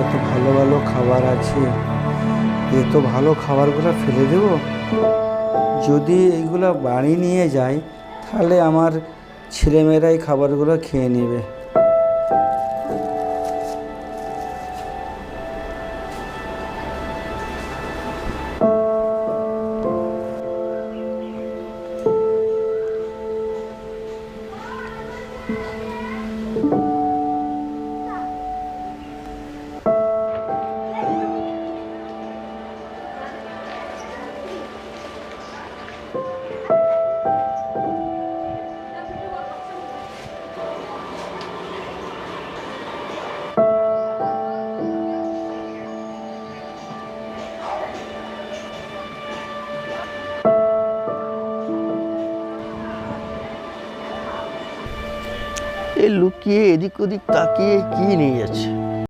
কত ভালো ভালো খাবার আছে, এত ভালো খাবারগুলো ফেলে দেব? যদি এইগুলো বাড়ি নিয়ে যাই তাহলে আমার ছেলেমেয়েরাই খাবারগুলো খেয়ে নেবে। এ লুকিয়ে এদিক ওদিক তাকিয়ে কি নিয়ে যাচ্ছে?